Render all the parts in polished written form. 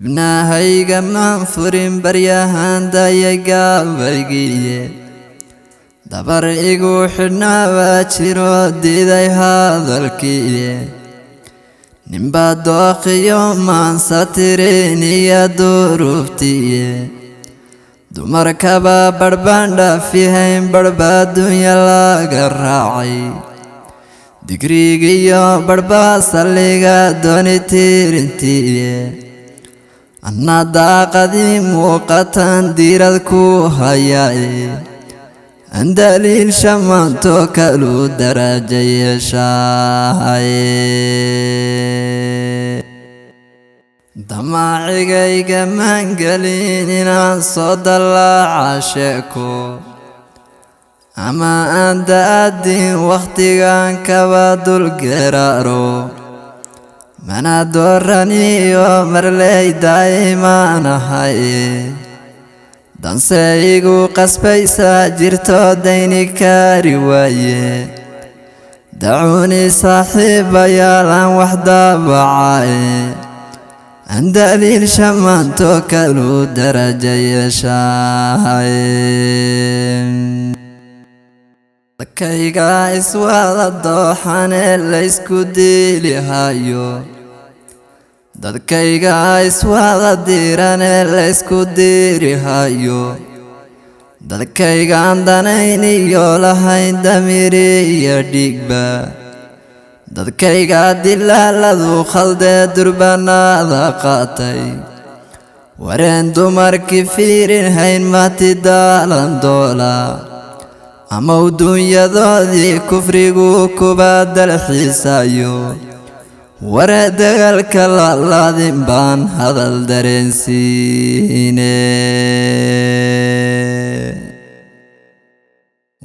ibnahayga maan furin baryahan dayaga waygiye dabar igu xidhnaa baa jiro diiday hadalkiiye ninbaa dooqiyo maansa tirin iyo duruuftiiye dumarkaba barbaan dhaafihayn barbaa dunya laga raacay digrigiyo barbaa salliga dooni tirintiiye anna daaqadii muuqatan diirad ku hayaaye aan daliil shamaanto kalu daraja yeeshaaye damaacigayga maan gelin inaan soo dallaaca sheeko ama aan da'adin wakhtigan kaba dulgeraaro mana dooraniyo marley daa'imaan ahaye danse igu qasbaysa jirto dayni kari waaye dacuuni saaxiibayaal aan wax daabacaye aan daliil shamaanto kalu daraja yeeshaaye dadkayga iswada dooxane laysku diilihayo dadkayga iswada diirane laysku diirihayo dadkaygaan danayniyo lahayn damiri iyo dhiigba dadkayga dilaaladu khaldee durbanaada qaatay wareen dumarkii fiirin hayn mati daalan doola ama adduunyadoodii kufrigu kuba dalxiisayo waree dagaalka laalaadin baan hadal dareensiine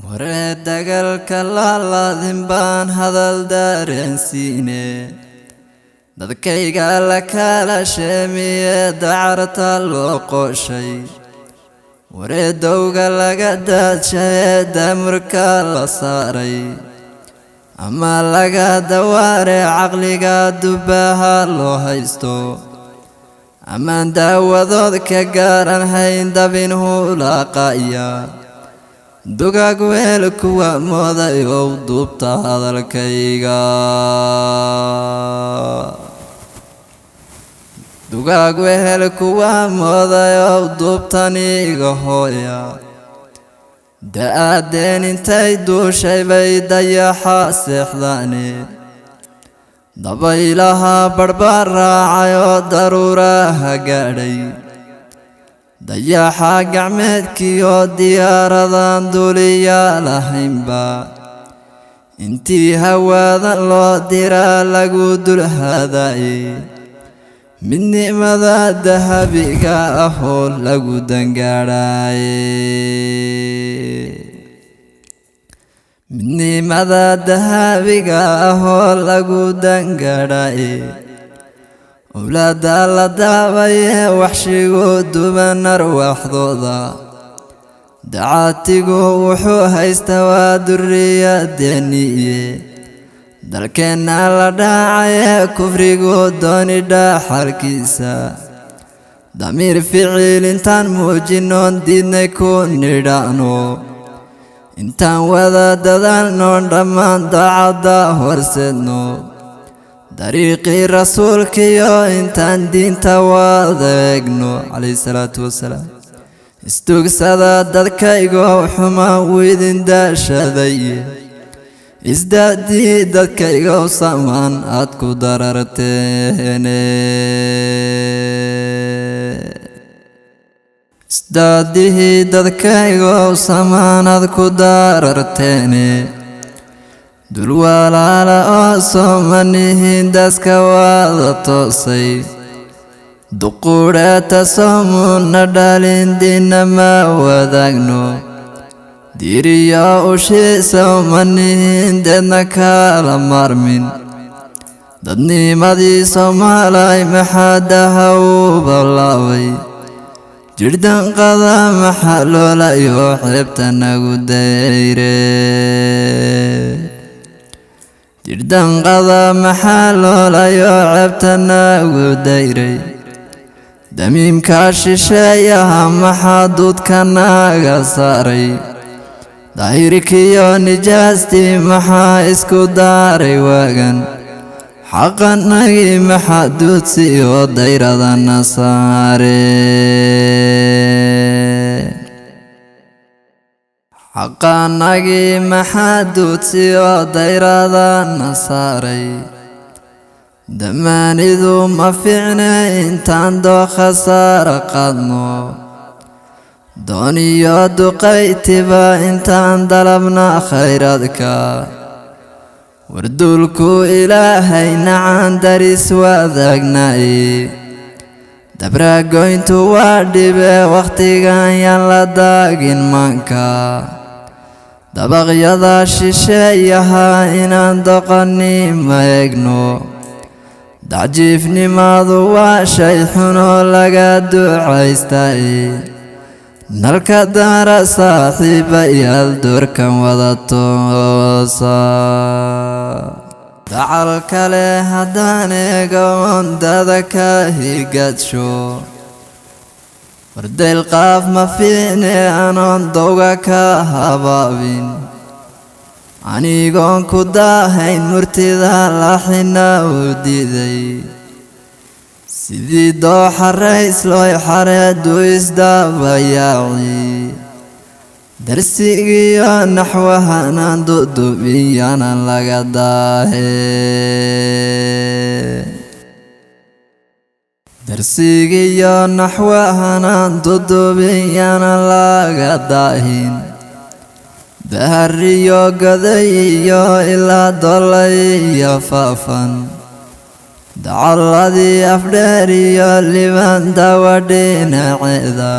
waree dagaalka laalaadin baan hadal dareensiine dadkayga la kala sheemiye dacarta loo qooshay waree dowga laga daadshaye daamurka la saaray ama laga dawaare caqliga dubaha loo haysto amaan daawadood ka gaaran hayn dabin hulaaqaya dugaag weel kuwa moodayow duubta hadalkayga dugaag wehel kuwa moodayow duubtaniga hooya da'aadeen intay duushay bay dayaxa seexdaane dabaylaha barbaar raacay oo daruuraha gaadhay dayaxa gacmeedkiyo diyaaradan duuliya lahaynba intii hawaadan loo diraa lagu dulhaadaye midnimada dahabiga ahoo lagu dangaadhaye midnimada dahabiga ahoo lagu dangaadhaye owlaada la daabaye waxshigu duban arwaaxdooda dacaatigu wuxuu haysta waa durriyadeeniye dalkeenna la dhaacaye kufrigu dooni dhaxalkiisa damiir ficiil intaan muujinoon diidnay ku nidhaano intaan wada dadaalnoon dhammaan daacadda horseedno dariiqii rasuulkiyo intaan diinta wada eegno calayhi salaatu wasalaam istugsada dadkaygo xuma widin daashaday isdaadii dadkayga samaan aad ku dararteene isdaadihii dadkayga samaan aad ku dararteene dul walaala oo soomanihiin daska wada toosay duquudheeta soomuna dhalin diinna ma wadaagno diiriyo ushiisa umanihiin deedna kala maarmin dadnimadii soomaalay maxaadaha u ballaabay jidhdanqada maxaa loolayo xeebta nagu dayre jidhdanqada maxaa loolayo xeebta nagu dayray damiimka shisheeyaha maxaa duudka naga saaray daahirkiyo nijaastii maxaa isku daaray waagan xaqanagii maxaa duudsiyo dayradana saareen xaqanagii maxaa duudsiyo dayradana saaray damaanidu ma fiicne intaan doo khasaara qaadno dooniyo duqaytiba intaan dalabna khayradka warduulku ilaahay nacan daris wadaagnaay dabraagoyntu waa dhibe wakhtigan yaan la daagin maanka dabaqyada shisheeyaha inaan doqonni ma eegno dacjiifnimaadu waa shay xunoo laga ducaystay nalka daara saaxiibayaal doorkan wada toosa dacal kale haddaan eego ondada ka higadsho wardayl qaaf ma fiicne anoon dowga ka habaabin anigoon ku daahayn murtida laxina u diiday sidii dooxa rayslooy xareedu isdaabayaaci darsigiyo naxwahanaan dudubiyaanan laga daaheen darsigiyo naxwahanaan dudubiyaanan laga daahin dahariyo goday iyo ilaa dolay iyo faafan dacaladii afdheer iyo liban dawa dhinaceeda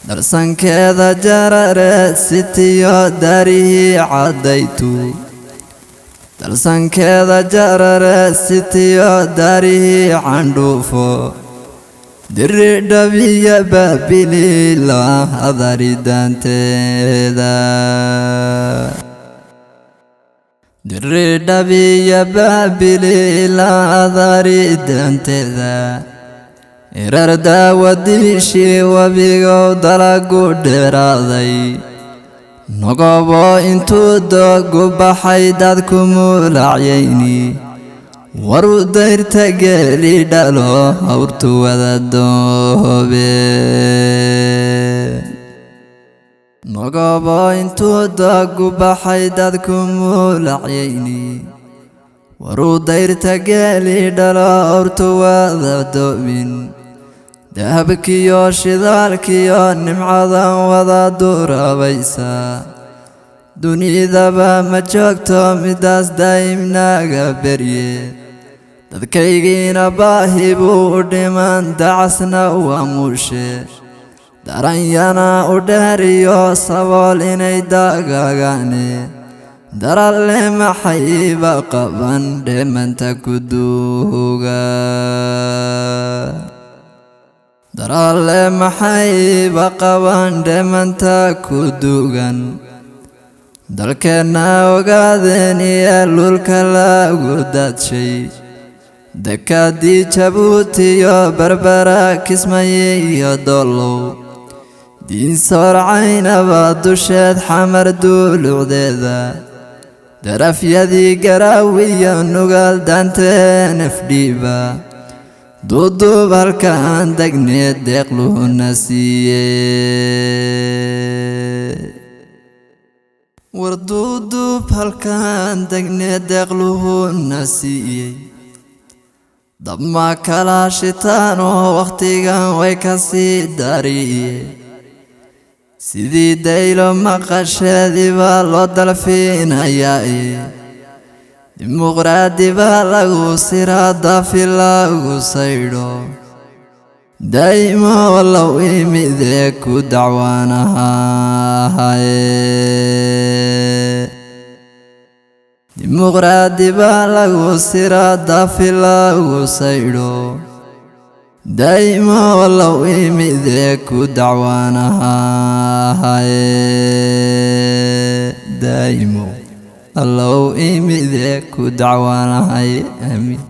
darsankeeda jarareed sitiyo darihii caddaytu darsankeeda jarareed sitiyo darihii candhuufo diri dhabiya baabilila hadari daanteeda diri dhabiya baabilila hadari daanteeda irar daawadiishii wabigow dalagu dheeraaday nogobo intuu doogu baxay dadku muulacyayni waru dayrta geeli dhalo hawrtu wada doobe nogobo intuu doogu baxay dadku muulacyayni waru dayrta geeli dhalo hawrtu wada doobin dahabkiyo shidaalkiyo nimcadan wada durabaysa dunidaba ma joogto midaas daa'imnaga berye dadkaygiina baahi buu u dhiman dacasna waa muushe daranyana u dheeriyo sabool inay dagagaane daralle maxayba qaban dhemanta ku duuga daralle maxayba qaban dhemanta ku duugan dalkeenna ogaadeen iyo lulka lagu daadshay dekadii jabuutiyo berbera kismaye iyo dollow diinsoor caynaba dusheed xamar duulucdeeda darafyadii garaawiyo nugaal daanteen afdhiiba duuduub halkaan degneed deeqluhuna siiye war duuduub halkaan degneed deeqluhuna siiyey dabma kala shitaan oo wakhtigan way ka sii dariye sidii daylo maqasheedii baa loo dalfiinayaaye dimuqraadi baa lagu siraa daafi lagu saydho daa'imo wallow imidee ku dacwaanahaye dimuqraadi baa lagu siraa daafi lagu saydho daa'imo wallow imidee ku dacwaanahaye daa'imo allow imidee ku dacwaanahaye amiin